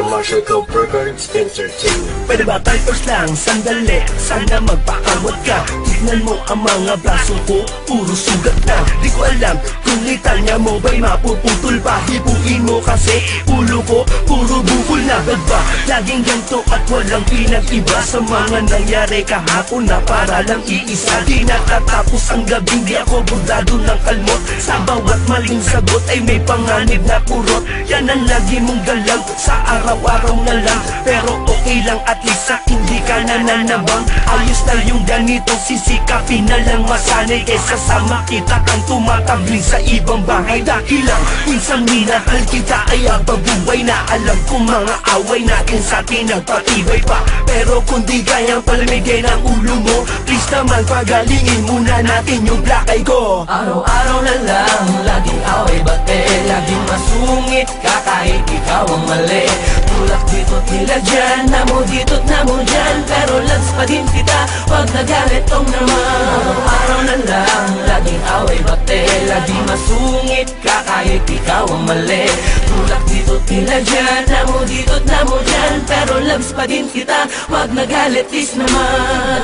Marshall Cove Records Entertainment. Pwede ba typers lang, sandali, sana magpakamot ka. Tignan mo ang mga braso ko, puro sugat na. Di ko alam kung litanya mo ba'y mapuputol pa. Hipuin mo kasi ulo ko, puro bukol na. Ba't ba laging ganito at walang pinag-iba sa mga nangyari kahapon na para lang iisa? Di natatapos ang gabing di ako burdado ng kalmot. Sa bawat maling sagot ay may panganib na kurot. Yan ang lagi mong galaw sa araw-araw na lang. Pero okay lang at least sa hindi ka nananabang. Ayos na yung ganito, sisikapin na lang masanay kesa sa makita kang tumatabling sa ibang bahay. Dahil lang minsan minahal kita ay ababuhay na. Alam kong mga away natin sa atin nagpatibay pa. Pero kung di kayang palamigay ng ulo mo, please naman pagalingin muna natin yung black eye ko. Araw-araw na lang, laging away bate, laging masungit ka kahit ikaw ang mali. Tulak dito't nila dyan, namo dito't namo dyan, pero lags pa din kita, wag nagalit tong naman. Araw-araw na lang, laging away bate, laging masungit ka kahit ikaw ang mali. Tulak dito't nila dyan, namo dito't namo dyan, pero lags pa din kita, wag nagalit is naman.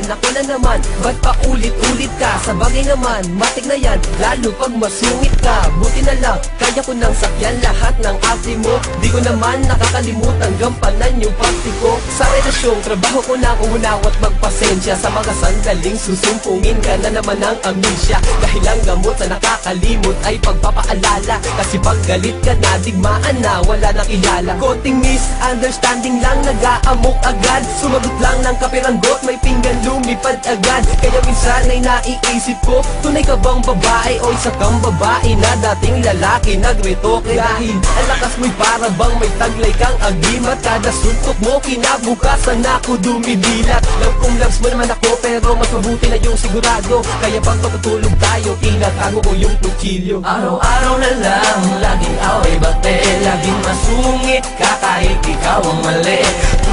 Ako na naman, ba't pa ulit-ulit ka? Sa bagay naman, matik na yan, lalo pag masungit ka. Buti na lang, kaya ko nang sakyan lahat ng ate mo. Di ko naman nakakalimutan gampanan yung pagti ko. Sa relasyong trabaho ko na umunawat magpasensya. Sa mga sandaling susumpungin ka na naman ng amnesia. Dahil ang gamot sa nakakalimot ay pagpapaalala. Kasi pag galit ka na, digmaan na, wala na kilala. Konting misunderstanding lang, nag-aamok agad. Sumagot lang ng kapiranggot, may pinggan lumipad agad. Kaya minsan ay naiisip ko, tunay ka bang babae o isa kang babae na dating lalaki nagretoke? Dahil ang lakas mo'y para bang may taglay kang agimat. Kada suntok mo kinabukasan ako dumidilat. Love kong loves mo naman ako, pero mas mabuti na yung sigurado. Kaya pag patutulog tayo, tinatago ko yung kutsilyo. Araw-araw na lang, laging away bate, laging masungit ka kahit ikaw ang mali.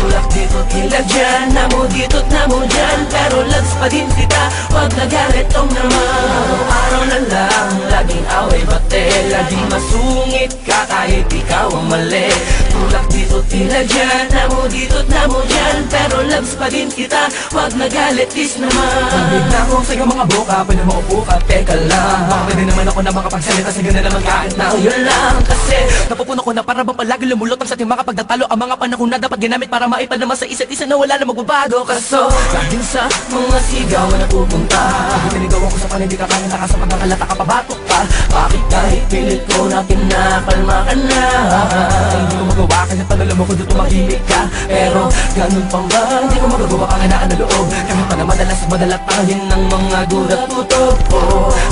Tulak dito't nila dyan, namo dito't namo dyan, pero lags pa din kita, wag nagalit tong naman. Araw-araw na lang, laging away bate, laging masungit ka kahit ikaw ang mali. Tulak dito't nila dyan, namo dito't namo dyan, pero lags pa din kita, wag nagalit is naman. Tabig na akong sa mga boka, pwede mo upo ka, teka lang. Baka pwede naman ako na makapagsalita, sige na naman kahit na Yun lang kasi napupuno ko na para bang palagi lumulutang sa ating mga pagtatalo. Ang mga panahon na dapat ginamit para maipadama sa isa't isa na wala na magbabago. kaso laging sa mga sigaw na pupunta. Pag tinigawan ko sa panin, di ka kaya nakasa pagkakalata ka pabatok pa. Bakit kahit pilit ko na pinakalma ka na? Hindi ko magawa kahit panalo mo kundi tumahimik ka. Pero ganun pa ba? Hindi ko magagawa kanganaan na loob. Kami pa naman dalas madalatahin ng mga gulat putok ko.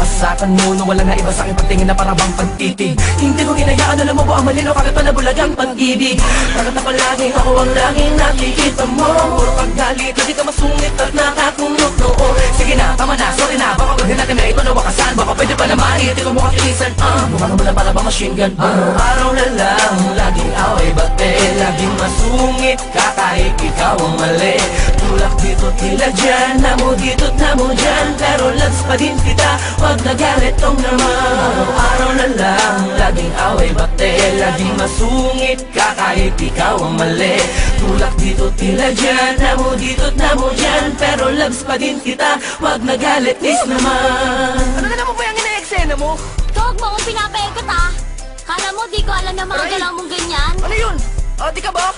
Asakan mo nung wala na iba sa akin pagtingin na para bang pagtitig. Hindi ko hinayaan, alam mo ba ang malinaw kahit pa nabulagang pag-ibig. Bakit na palaging ako ang laging nakikita mo? Puro paggalit, hindi ka masungit at nakakunok noo. Sige na, tama na, sorry na. Baka paghin natin na ito na wakasan. Baka pwede pa naman, hindi ko mukha tilisan. Mukha naman na para bang machine gun. Araw-araw na lang, laging away bate, laging masungit ka kahit ikaw ang mali. Tulak dito't nila dyan, namo dito't namo dyan, pero lags pa din kita, wag nagalit tong naman. Araw-araw na lang, laging away bate, laging masungit ka kahit ikaw ang mali. Tulak dito't nila dyan, namo dito't namo dyan, pero lags pa din kita, wag nagalit is naman. Ano na naman ba yung ina-eksena mo? Huwag mo akong pinapaikot ah. Kala mo di ko alam na mga Aray! galaw mong ganyan? Ano yun? Di ka ba?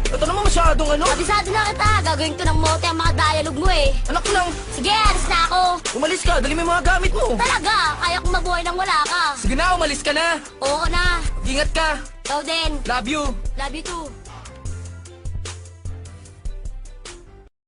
Ito naman masyadong ano? Abisado na kita, gagawin ko ng mote ang mga dialogue mo eh. Anak lang, Sige, alis na ako. umalis ka, dali mo yung mga gamit mo. Talaga, kaya kong mabuhay nang wala ka. Sige na, umalis ka na. Oo na. Ingat ka. Ikaw din. Love you. Love you too.